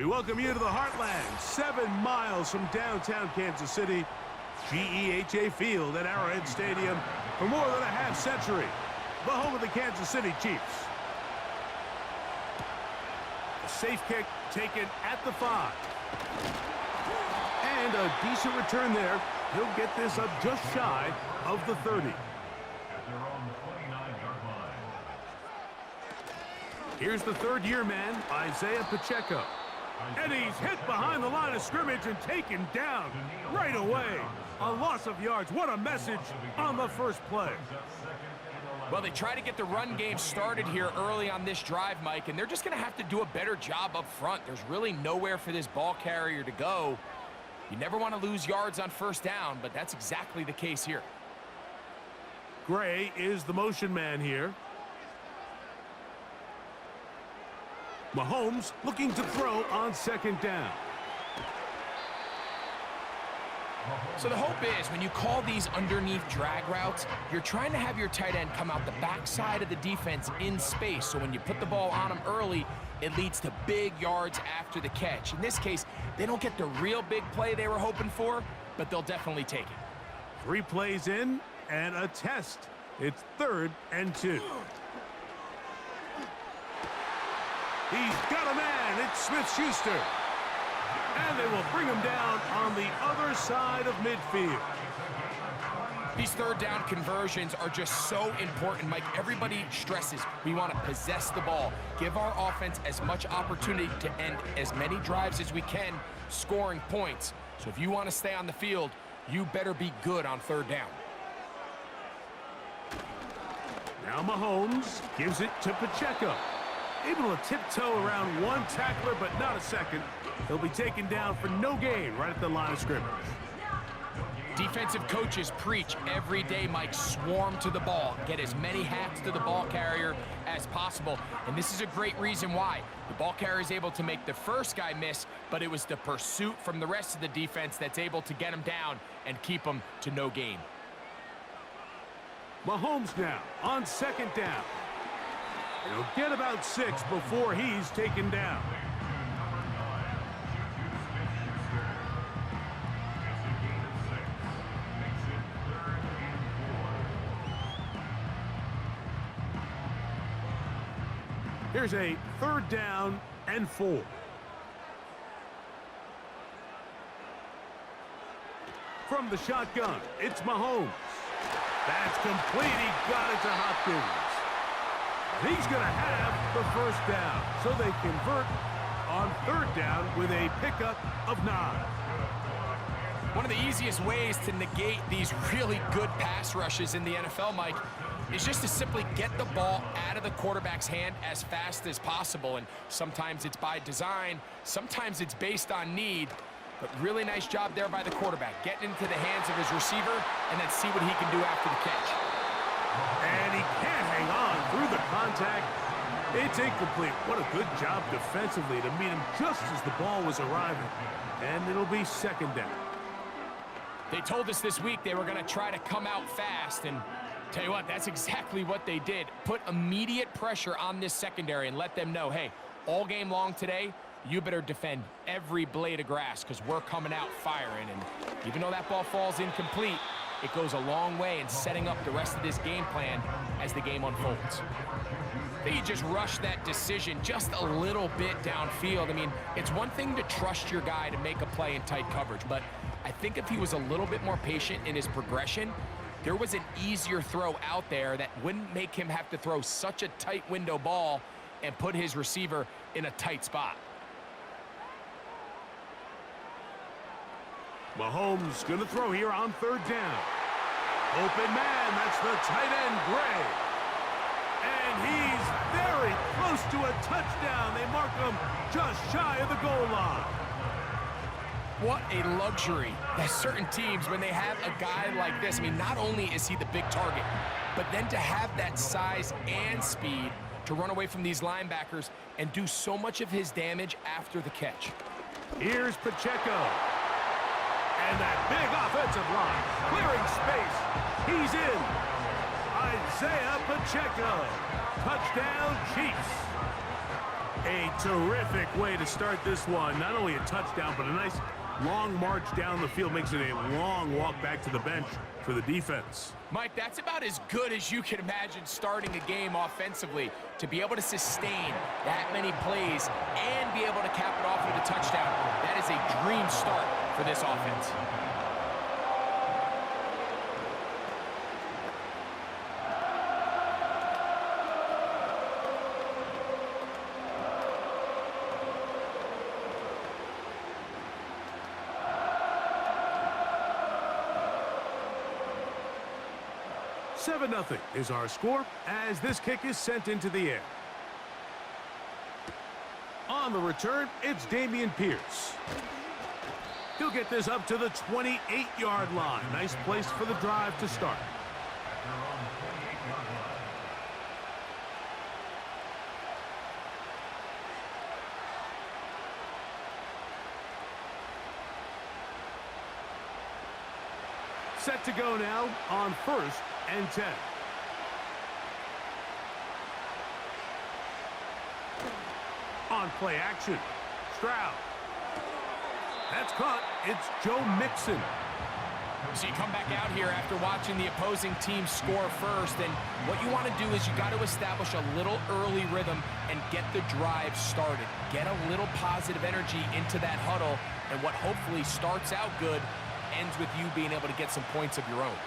We welcome you to the Heartland, 7 miles from downtown Kansas City, GEHA Field at Arrowhead Stadium for more than a half-century, the home of the Kansas City Chiefs. A safe kick taken at the 5. And a decent return there. He'll get this up just shy of the 30. Here's the third-year man, Isaiah Pacheco. And he's hit behind the line of scrimmage and taken down right away. A loss of yards. What a message on the first play. Well, they try to get the run game started here early on this drive, Mike, and they're just going to have to do a better job up front. There's really nowhere for this ball carrier to go. You never want to lose yards on first down, but that's exactly the case here. Gray is the motion man here. Mahomes looking to throw on second down. So the hope is when you call these underneath drag routes, you're trying to have your tight end come out the backside of the defense in space. So when you put the ball on him early, it leads to big yards after the catch. In this case, they don't get the real big play they were hoping for, but they'll definitely take it. 3 plays in and a test. It's 3rd and 2. He's got a man. It's Smith-Schuster. And they will bring him down on the other side of midfield. These third down conversions are just so important, Mike. Everybody stresses we want to possess the ball, give our offense as much opportunity to end as many drives as we can, scoring points. So if you want to stay on the field, you better be good on third down. Now Mahomes gives it to Pacheco. Able to tiptoe around one tackler, but not a second. He'll be taken down for no gain right at the line of scrimmage. Defensive coaches preach every day, Mike, swarm to the ball. Get as many hacks to the ball carrier as possible. And this is a great reason why. The ball carrier is able to make the first guy miss, but it was the pursuit from the rest of the defense that's able to get him down and keep him to no gain. Mahomes now on second down. He'll get about 6 before he's taken down. Here's a 3rd down and 4. From the shotgun, it's Mahomes. That's complete. He got it to Hopkins. He's going to have the first down, so they convert on 3rd down with a pickup of 9. One of the easiest ways to negate these really good pass rushes in the NFL, Mike, is just to simply get the ball out of the quarterback's hand as fast as possible. And sometimes it's by design, sometimes it's based on need. But really nice job there by the quarterback, getting into the hands of his receiver and then see what he can do after the catch. And he can't hang on through the contact. It's incomplete. What a good job defensively to meet him just as the ball was arriving. And it'll be 2nd down. They told us this week they were going to try to come out fast, and tell you what, that's exactly what they did. Put immediate pressure on this secondary and let them know, hey, all game long today, you better defend every blade of grass because we're coming out firing. And even though that ball falls incomplete, it goes a long way in setting up the rest of this game plan as the game unfolds. I think you just rush that decision just a little bit downfield. I mean, it's one thing to trust your guy to make a play in tight coverage, but I think if he was a little bit more patient in his progression, there was an easier throw out there that wouldn't make him have to throw such a tight window ball and put his receiver in a tight spot. Mahomes going to throw here on 3rd down. Open man, that's the tight end, Gray. And he's very close to a touchdown. They mark him just shy of the goal line. What a luxury that certain teams, when they have a guy like this, I mean, not only is he the big target, but then to have that size and speed to run away from these linebackers and do so much of his damage after the catch. Here's Pacheco. And that big offensive line, clearing space. He's in. Isaiah Pacheco. Touchdown, Chiefs. A terrific way to start this one. Not only a touchdown, but a nice long march down the field. Makes it a long walk back to the bench for the defense. Mike, that's about as good as you can imagine starting a game offensively. To be able to sustain that many plays and be able to cap it off with a touchdown, that is a dream start for this offense. Seven 0 is our score as this kick is sent into the air. On the return, it's Dameon Pierce. He'll get this up to the 28-yard line. Nice place for the drive to start. Set to go now on 1st and 10. On play action, Stroud. That's caught. It's Joe Mixon. So you come back out here after watching the opposing team score first, and what you want to do is you got to establish a little early rhythm and get the drive started. Get a little positive energy into that huddle, and what hopefully starts out good ends with you being able to get some points of your own.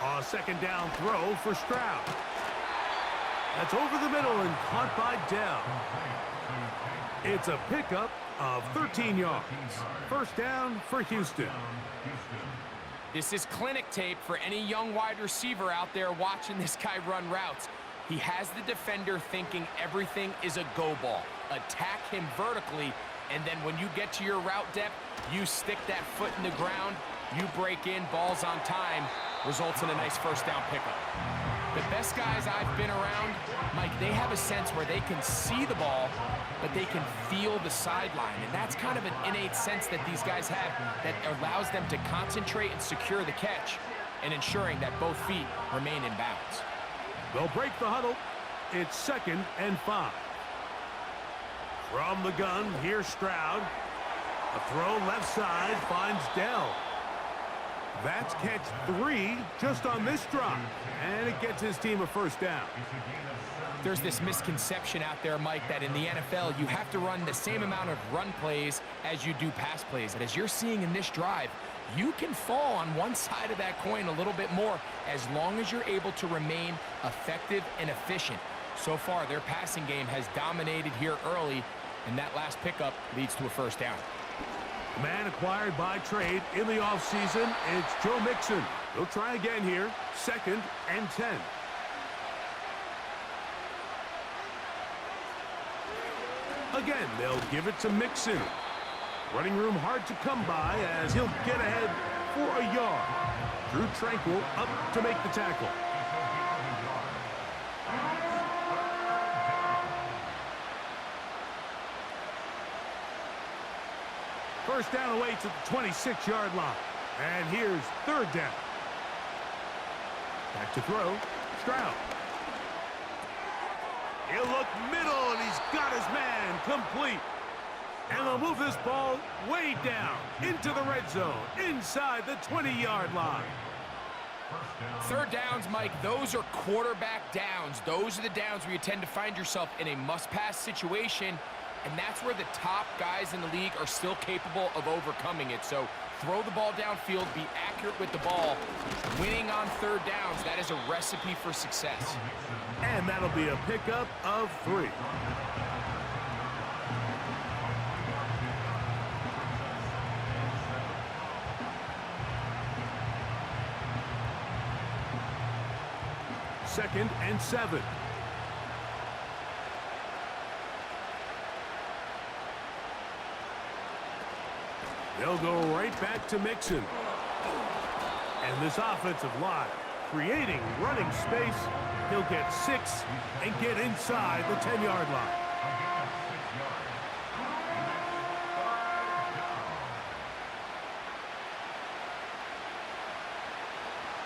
A second down throw for Stroud. That's over the middle and caught by Dell. It's a pickup of 13 yards. First down for Houston. This is clinic tape for any young wide receiver out there watching this guy run routes. He has the defender thinking everything is a go ball. Attack him vertically, and then when you get to your route depth, you stick that foot in the ground, you break in, balls on time, results in a nice first down pickup. The best guys I've been around, Mike, they have a sense where they can see the ball, but they can feel the sideline. And that's kind of an innate sense that these guys have that allows them to concentrate and secure the catch and ensuring that both feet remain in bounds. They'll break the huddle. It's 2nd and 5. From the gun, here's Stroud. A throw left side finds Dell. That's catch 3 just on this drive, and it gets his team a first down. There's this misconception out there, Mike, that in the NFL you have to run the same amount of run plays as you do pass plays. And as you're seeing in this drive, you can fall on one side of that coin a little bit more as long as you're able to remain effective and efficient. So far, their passing game has dominated here early, and that last pickup leads to a first down. Man acquired by trade in the offseason, it's Joe Mixon. They'll try again here, 2nd and 10. Again, they'll give it to Mixon. Running room hard to come by as he'll get ahead for a yard. Drew Tranquil up to make the tackle. First down away to the 26-yard line. And here's 3rd down. Back to throw. Stroud. He'll look middle, and he's got his man complete. And they'll move this ball way down into the red zone, inside the 20-yard line. 3rd downs, Mike, those are quarterback downs. Those are the downs where you tend to find yourself in a must-pass situation, and that's where the top guys in the league are still capable of overcoming it. So throw the ball downfield, be accurate with the ball. Winning on 3rd downs, that is a recipe for success. And that'll be a pickup of 3. Second and 7. They'll go right back to Mixon. And this offensive line creating running space. He'll get 6 and get inside the 10-yard line.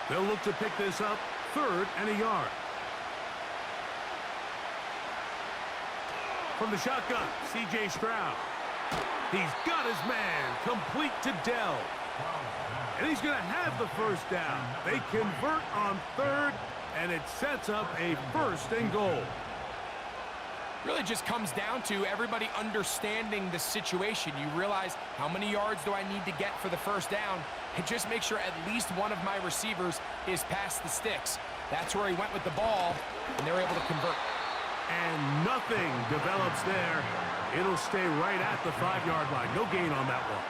They'll look to pick this up 3rd and a yard. From the shotgun, C.J. Stroud. He's got his man, complete to Dell. And he's going to have the first down. They convert on third, and it sets up a 1st and goal. Really just comes down to everybody understanding the situation. You realize, how many yards do I need to get for the first down? And just make sure at least one of my receivers is past the sticks. That's where he went with the ball, and they're able to convert. And nothing develops there. It'll stay right at the 5-yard line. No gain on that one.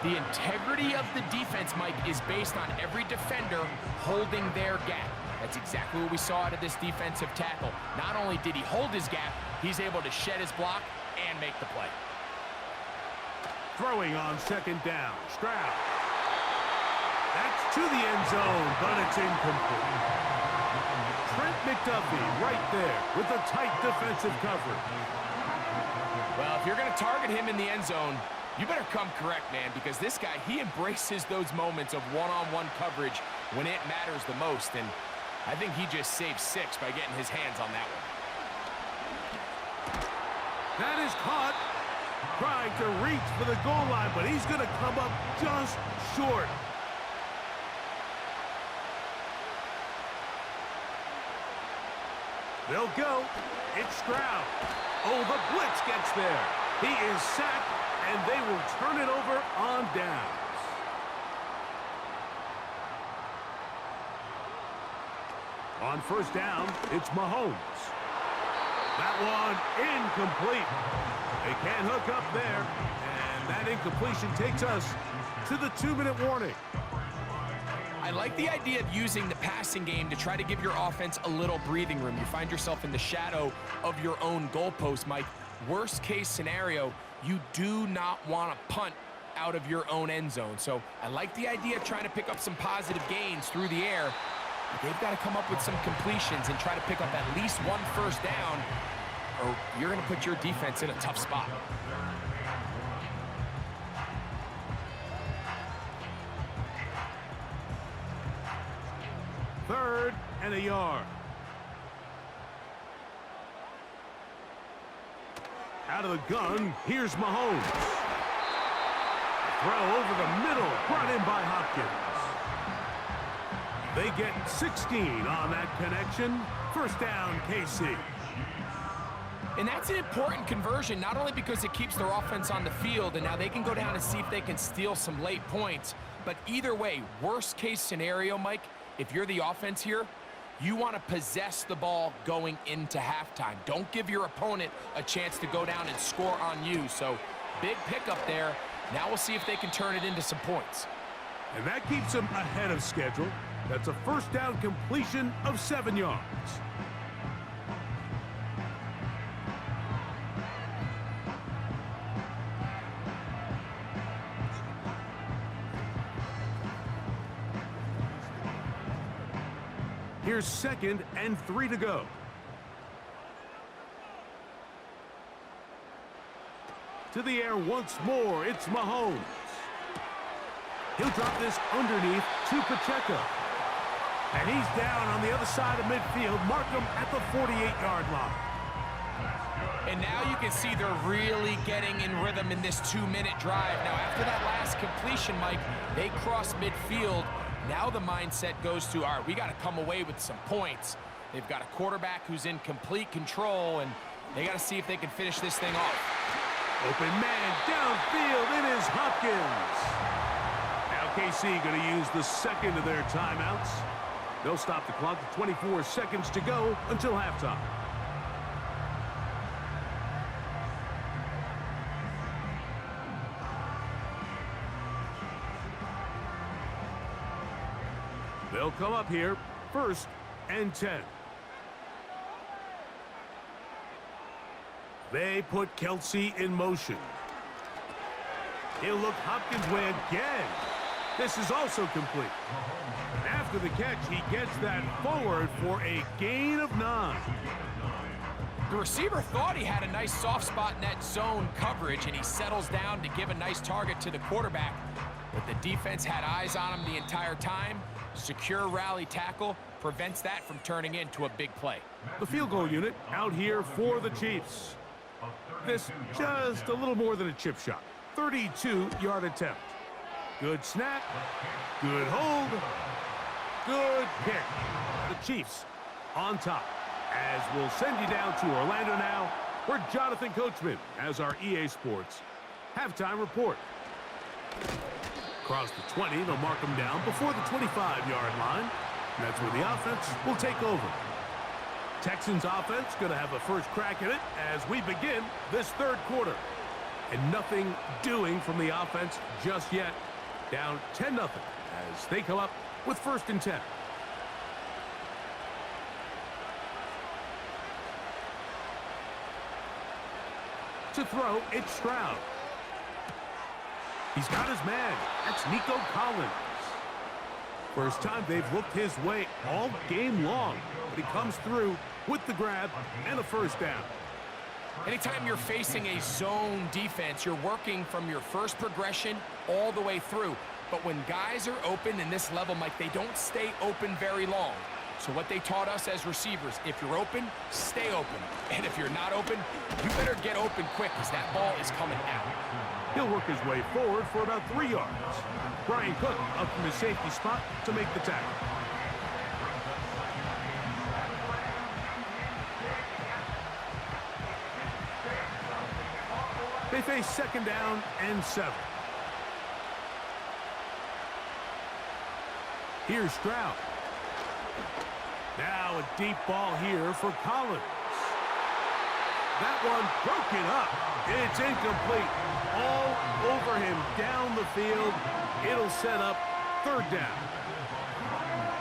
The integrity of the defense, Mike, is based on every defender holding their gap. That's exactly what we saw out of this defensive tackle. Not only did he hold his gap, he's able to shed his block and make the play. Throwing on 2nd down. Stroud. That's to the end zone, but it's incomplete. Trent McDuffie right there with the tight defensive coverage. Well, if you're going to target him in the end zone, you better come correct, man, because this guy, he embraces those moments of one-on-one coverage when it matters the most, and I think he just saved 6 by getting his hands on that one. That is caught. Trying to reach for the goal line, but he's going to come up just short. They'll go. It's Stroud. Oh, the blitz gets there. He is sacked, and they will turn it over on downs. On 1st down, it's Mahomes. That one incomplete. They can't hook up there, and that incompletion takes us to the 2-minute warning. I like the idea of using the passing game to try to give your offense a little breathing room. You find yourself in the shadow of your own goalpost, Mike. Worst case scenario, you do not want to punt out of your own end zone. So I like the idea of trying to pick up some positive gains through the air. But they've got to come up with some completions and try to pick up at least one first down, or you're going to put your defense in a tough spot. Third and a yard. Out of the gun, here's Mahomes. Throw over the middle, brought in by Hopkins. They get 16 on that connection. First down, KC. And that's an important conversion, not only because it keeps their offense on the field, and now they can go down and see if they can steal some late points, but either way, worst case scenario, Mike, if you're the offense here, you want to possess the ball going into halftime. Don't give your opponent a chance to go down and score on you. So big pickup there. Now we'll see if they can turn it into some points. And that keeps them ahead of schedule. That's a first down completion of 7 yards. Here's 2nd and 3 to go. To the air once more, it's Mahomes. He'll drop this underneath to Pacheco. And he's down on the other side of midfield. Mark him at the 48-yard line. And now you can see they're really getting in rhythm in this 2-minute drive. Now, after that last completion, Mike, they cross midfield. Now the mindset goes to, all right, we got to come away with some points. They've got a quarterback who's in complete control, and they got to see if they can finish this thing off. Open man downfield. It is Hopkins. Now KC going to use the second of their timeouts. They'll stop the clock with 24 seconds to go until halftime. They'll come up here, 1st and 10. They put Kelsey in motion. He'll look Hopkins' way again. This is also complete. After the catch, he gets that forward for a gain of 9. The receiver thought he had a nice soft spot in that zone coverage, and he settles down to give a nice target to the quarterback. But the defense had eyes on him the entire time. Secure rally tackle prevents that from turning into a big play. The field goal unit out here for the Chiefs. This just a little more than a chip shot. 32-yard attempt. Good snap. Good hold. Good kick. The Chiefs on top. As we'll send you down to Orlando now, where Jonathan Coachman has our EA Sports halftime report. Across the 20, they'll mark them down before the 25-yard line. And that's where the offense will take over. Texans offense going to have a first crack at it as we begin this third quarter. And nothing doing from the offense just yet. Down 10-0 as they come up with 1st and 10. To throw, it's Stroud. He's got his man. That's Nico Collins. First time they've looked his way all game long, but he comes through with the grab and a first down. Anytime you're facing a zone defense, you're working from your first progression all the way through. But when guys are open in this level, Mike, they don't stay open very long. So what they taught us as receivers, if you're open, stay open. And if you're not open, you better get open quick because that ball is coming out. He'll work his way forward for about 3 yards. Brian Cook up from his safety spot to make the tackle. They face 2nd down and 7. Here's Stroud. Now a deep ball here for Collins. That one broken up. It's incomplete. All over him down the field. It'll set up 3rd down.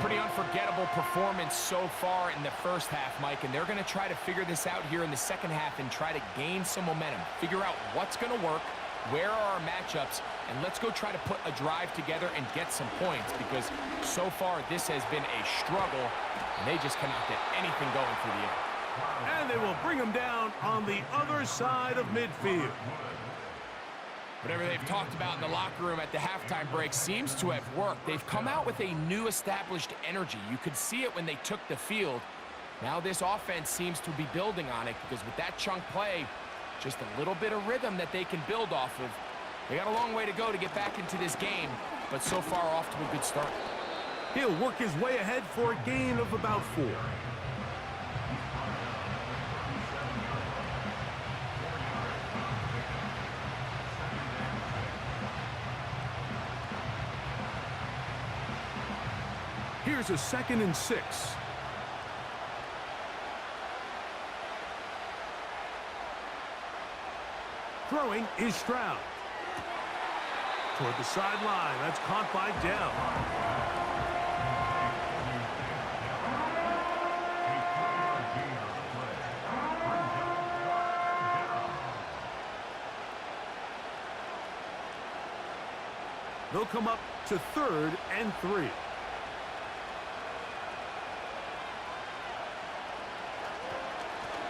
Pretty unforgettable performance so far in the first half, Mike, and they're going to try to figure this out here in the second half and try to gain some momentum. Figure out what's going to work, where are our matchups, and let's go try to put a drive together and get some points because so far this has been a struggle, and they just cannot get anything going through the air. And they will bring him down on the other side of midfield. Whatever they've talked about in the locker room at the halftime break seems to have worked. They've come out with a new established energy. You could see it when they took the field. Now this offense seems to be building on it because with that chunk play, just a little bit of rhythm that they can build off of. They got a long way to go to get back into this game, but so far off to a good start. He'll work his way ahead for a gain of about 4. Here's a 2nd and 6. Throwing is Stroud. Toward the sideline. That's caught by Dell. They'll come up to 3rd and 3.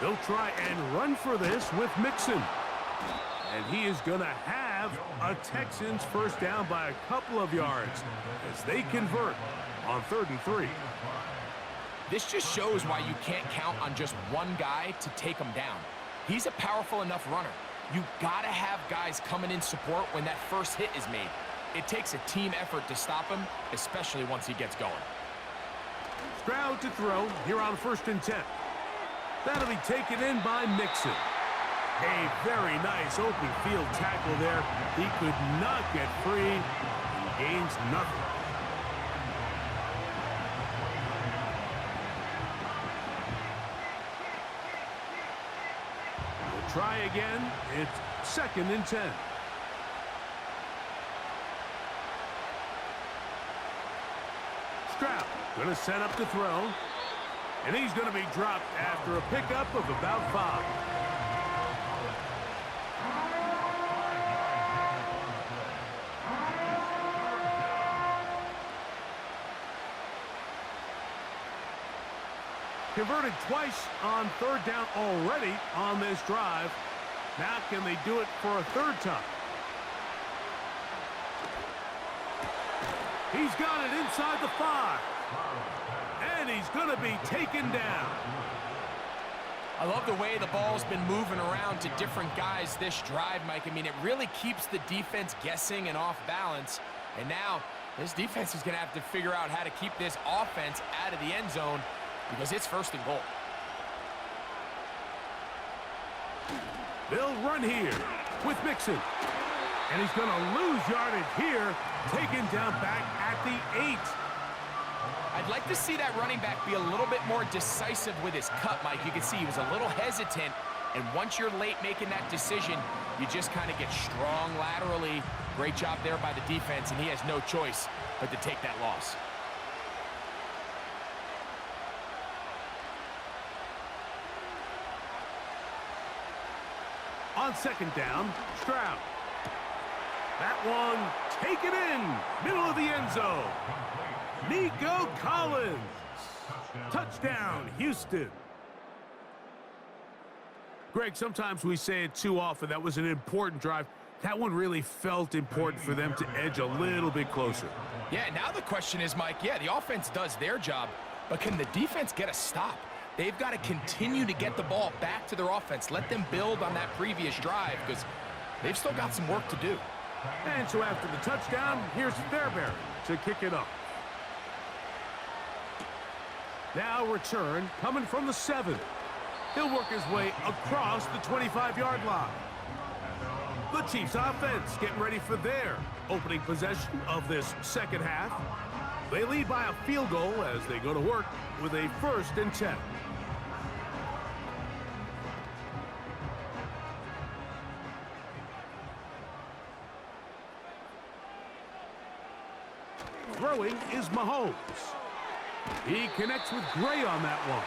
They'll try and run for this with Mixon. And he is going to have a Texans first down by a couple of yards as they convert on 3rd and 3. This just shows why you can't count on just one guy to take him down. He's a powerful enough runner. You got to have guys coming in support when that first hit is made. It takes a team effort to stop him, especially once he gets going. Stroud to throw here on 1st and 10. That'll be taken in by Mixon. A very nice open field tackle there. He could not get free. He gains nothing. We'll try again. It's 2nd and 10. Stroud going to set up to throw. And he's going to be dropped after a pickup of about 5. Converted twice on 3rd down already on this drive. Now can they do it for a 3rd time? He's got it inside the 5. And he's going to be taken down. I love the way the ball's been moving around to different guys this drive, Mike. I mean, it really keeps the defense guessing and off balance. And now this defense is going to have to figure out how to keep this offense out of the end zone because it's 1st and goal. They'll run here with Mixon. And he's going to lose yardage here, taken down back at the 8. I'd like to see that running back be a little bit more decisive with his cut, Mike. You can see he was a little hesitant, and once you're late making that decision, you just kind of get strong laterally. Great job there by the defense, and he has no choice but to take that loss. On 2nd down, Stroud. That one taken in, middle of the end zone. Nico Collins. Touchdown, Houston. Greg, sometimes we say it too often. That was an important drive. That one really felt important for them to edge a little bit closer. Yeah, now the question is, Mike, yeah, the offense does their job, but can the defense get a stop? They've got to continue to get the ball back to their offense. Let them build on that previous drive because they've still got some work to do. And so after the touchdown, here's Fairbairn to kick it up. Now return coming from the 7. He'll work his way across the 25-yard line. The Chiefs offense getting ready for their opening possession of this second half. They lead by a field goal as they go to work with a 1st and 10. Throwing is Mahomes. He connects with Gray on that one.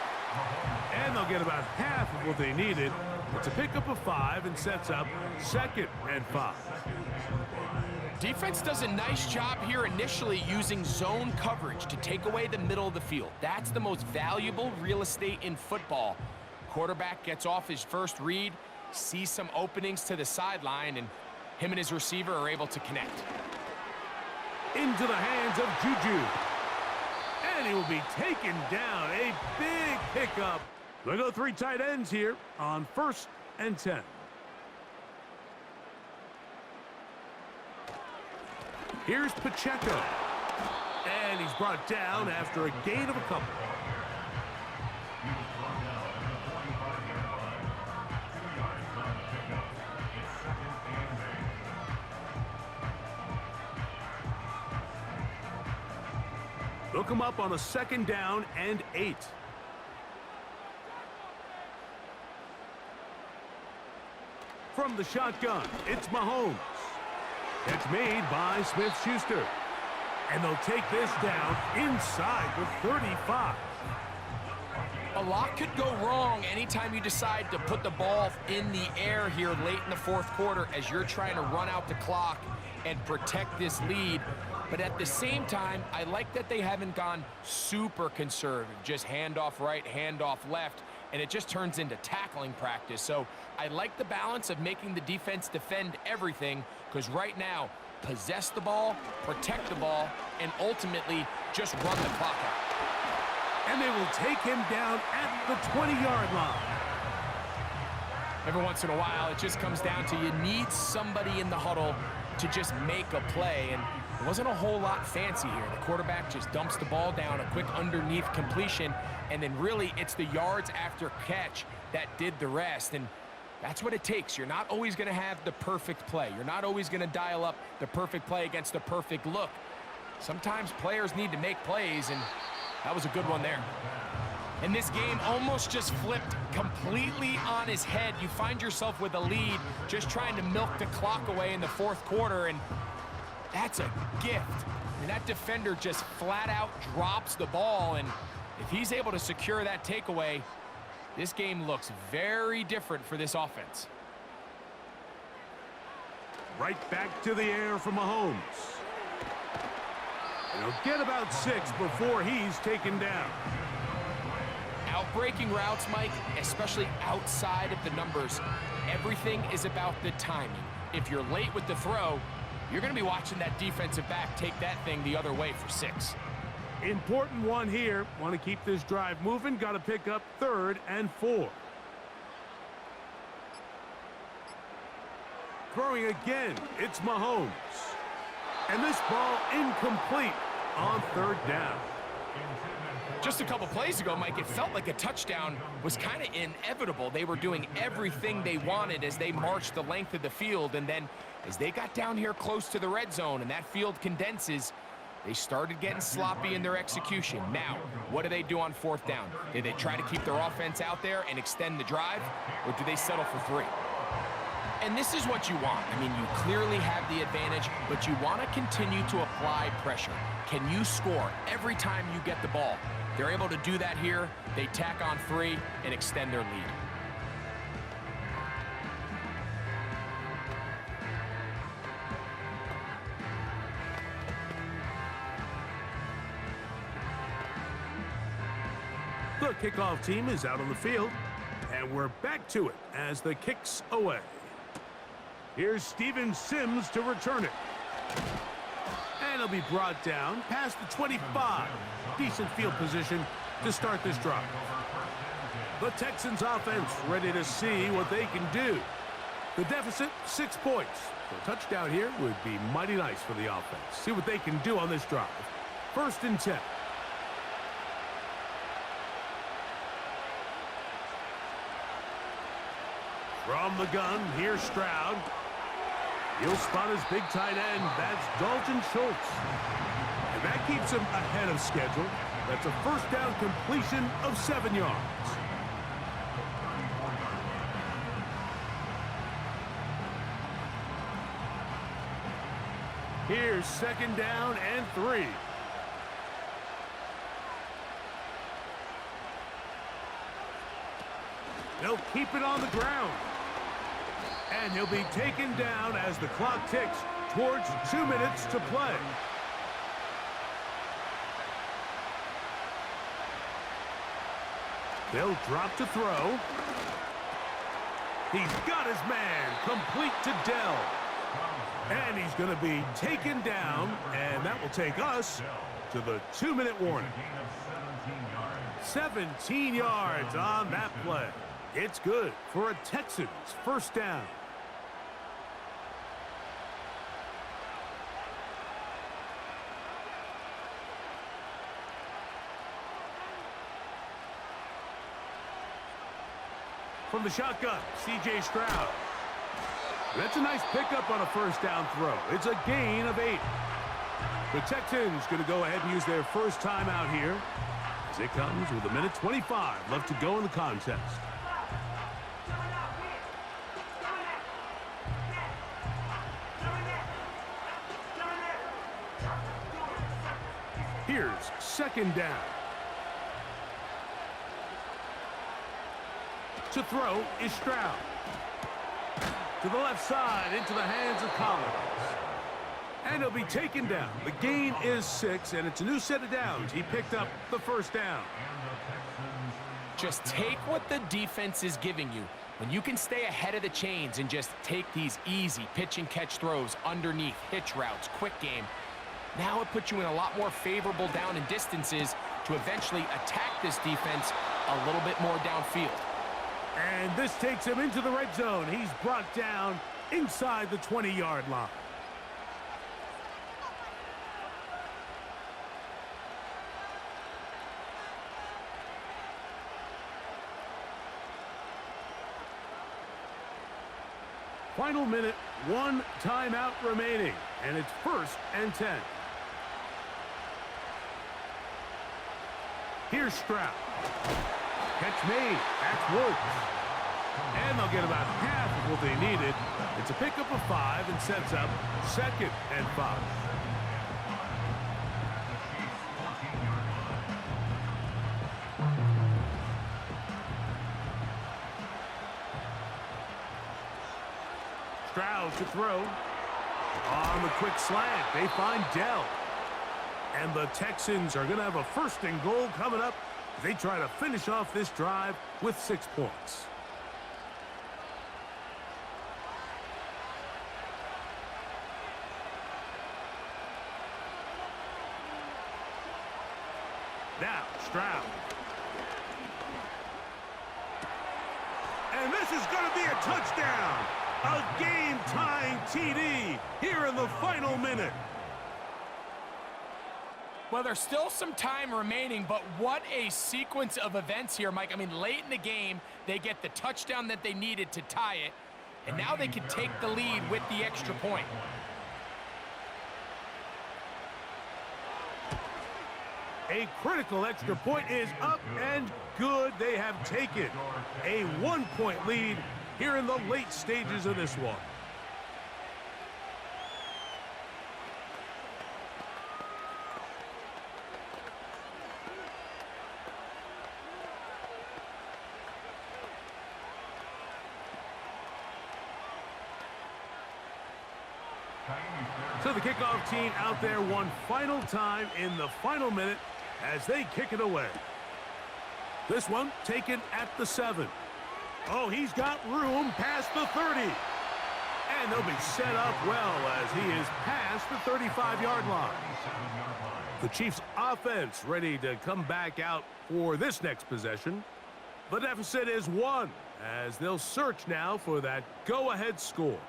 And they'll get about half of what they needed. It's a pickup of 5 and sets up 2nd and 5. Defense does a nice job here initially using zone coverage to take away the middle of the field. That's the most valuable real estate in football. Quarterback gets off his first read, sees some openings to the sideline, and him and his receiver are able to connect. Into the hands of Juju. And he will be taken down. A big pickup. They'll go 3 tight ends here on 1st and 10. Here's Pacheco. And he's brought down after a gain of a couple. They'll come up on a 2nd down and 8. From the shotgun, it's Mahomes. That's made by Smith-Schuster. And they'll take this down inside the 35. A lot could go wrong anytime you decide to put the ball in the air here late in the 4th quarter as you're trying to run out the clock and protect this lead. But at the same time, I like that they haven't gone super conservative, just handoff right, handoff left, and it just turns into tackling practice. So I like the balance of making the defense defend everything, because right now, possess the ball, protect the ball, and ultimately just run the clock out. And they will take him down at the 20-yard line. Every once in a while, it just comes down to you need somebody in the huddle to just make a play, and it wasn't a whole lot fancy here. The quarterback just dumps the ball down, a quick underneath completion, and then really it's the yards after catch that did the rest, and that's what it takes. You're not always going to have the perfect play. You're not always going to dial up the perfect play against the perfect look. Sometimes players need to make plays, and that was a good one there. And this game almost just flipped completely on his head. You find yourself with a lead, just trying to milk the clock away in the 4th quarter, and that's a gift. And that defender just flat out drops the ball, and if he's able to secure that takeaway, this game looks very different for this offense. Right back to the air for Mahomes. And he'll get about 6 before he's taken down. Outbreaking routes, Mike, especially outside of the numbers, everything is about the timing. If you're late with the throw, you're going to be watching that defensive back take that thing the other way for 6. Important one here. Want to keep this drive moving. Got to pick up 3rd and 4. Throwing again, it's Mahomes. And this ball incomplete on third down. Just a couple plays ago, Mike, it felt like a touchdown was kind of inevitable. They were doing everything they wanted as they marched the length of the field, and then as they got down here close to the red zone and that field condenses, they started getting sloppy in their execution. Now, what do they do on fourth down? Do they try to keep their offense out there and extend the drive, or do they settle for 3? And this is what you want. I mean, you clearly have the advantage, but you want to continue to apply pressure. Can you score every time you get the ball? They're able to do that here. They tack on 3 and extend their lead. The kickoff team is out on the field, and we're back to it as the kick's away. Here's Steven Sims to return it. And he'll be brought down past the 25. Decent field position to start this drive. The Texans offense ready to see what they can do. The deficit, 6 points. A touchdown here would be mighty nice for the offense. See what they can do on this drive. 1st and 10. From the gun, here's Stroud. He'll spot his big tight end. That's Dalton Schultz. And that keeps him ahead of schedule. That's a 1st down completion of 7 yards. Here's 2nd down and 3. They'll keep it on the ground. And he'll be taken down as the clock ticks towards 2 minutes to play. They'll drop to throw. He's got his man, complete to Dell. And he's going to be taken down, and that will take us to the 2-minute warning. 17 yards on that play. It's good for a Texans 1st down. From the shotgun, C.J. Stroud. That's a nice pickup on a 1st down throw. It's a gain of 8. The Texans going to go ahead and use their first timeout here as it comes with 1:25 left to go in the contest. Here's 2nd down. To throw is Stroud. To the left side, into the hands of Collins. And he'll be taken down. The gain is 6, and it's a new set of downs. He picked up the 1st down. Just take what the defense is giving you. When you can stay ahead of the chains and just take these easy pitch and catch throws underneath, hitch routes, quick game, now it puts you in a lot more favorable down and distances to eventually attack this defense a little bit more downfield. And this takes him into the red zone. He's brought down inside the 20-yard line. Final minute, 1 timeout remaining, and it's 1st and 10. Here's Stroud. Catch me. That's Woods. And they'll get about half of what they needed. It's a pickup of 5 and sets up 2nd and 5. Stroud to throw. On the quick slant, they find Dell. And the Texans are going to have a 1st and goal coming up. They try to finish off this drive with 6 points. Now, Stroud. And this is going to be a touchdown. A game-tying TD here in the final minute. Well, there's still some time remaining, but what a sequence of events here, Mike. I mean, late in the game, they get the touchdown that they needed to tie it, and now they can take the lead with the extra point. A critical extra point is up and good. They have taken a 1-point lead here in the late stages of this one. So the kickoff team out there one final time in the final minute as they kick it away. This one taken at the 7. Oh, he's got room past the 30. And they'll be set up well as he is past the 35-yard line. The Chiefs' offense ready to come back out for this next possession. The deficit is 1 as they'll search now for that go-ahead score.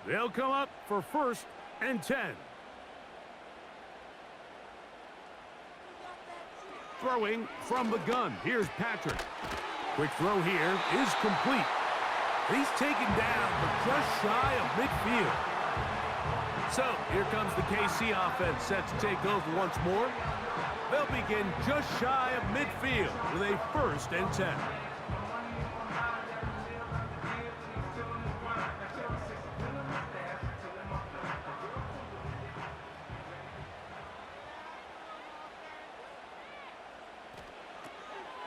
They'll come up for 1st and 10. Throwing from the gun. Here's Patrick. Quick throw here is complete. He's taken down, but just shy of midfield. So here comes the KC offense set to take over once more. They'll begin just shy of midfield with a 1st and 10.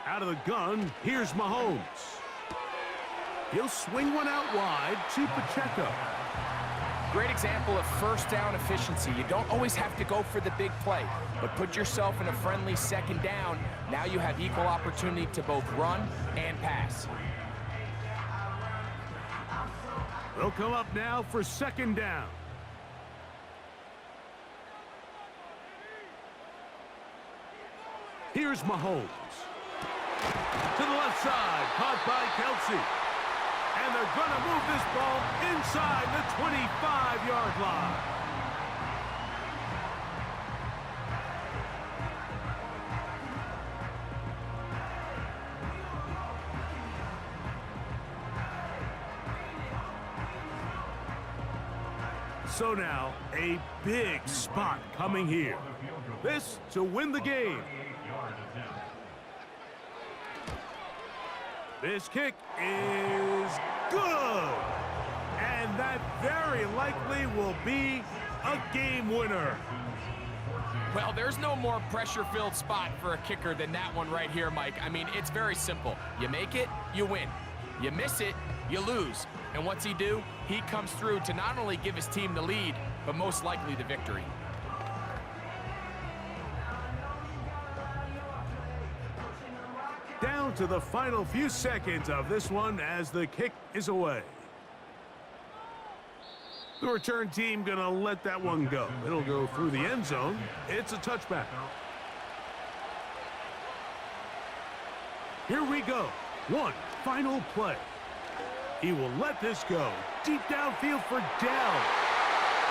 Out of the gun, here's Mahomes. He'll swing one out wide to Pacheco. Great example of first down efficiency. You don't always have to go for the big play, but put yourself in a friendly 2nd down. Now you have equal opportunity to both run and pass. They'll come up now for 2nd down. Here's Mahomes. To the left side, caught by Kelsey. And they're going to move this ball inside the 25-yard line. So now, a big spot coming here. This to win the game. This kick is good. And that very likely will be a game winner. Well, there's no more pressure-filled spot for a kicker than that one right here, Mike. I mean, it's very simple. You make it, you win. You miss it, you lose. And what's he do? He comes through to not only give his team the lead, but most likely the victory. Down to the final few seconds of this one as the kick is away. The return team gonna let that one go. It'll go through the end zone. It's a touchback. Here we go. One final play. He will let this go deep downfield for Dell.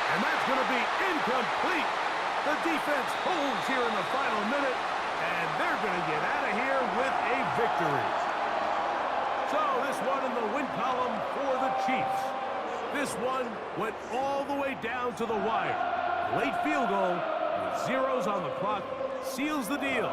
And that's gonna be incomplete. The defense holds here in the final minute. And they're going to get out of here with a victory. So this one in the win column for the Chiefs. This one went all the way down to the wire. Late field goal with zeros on the clock seals the deal.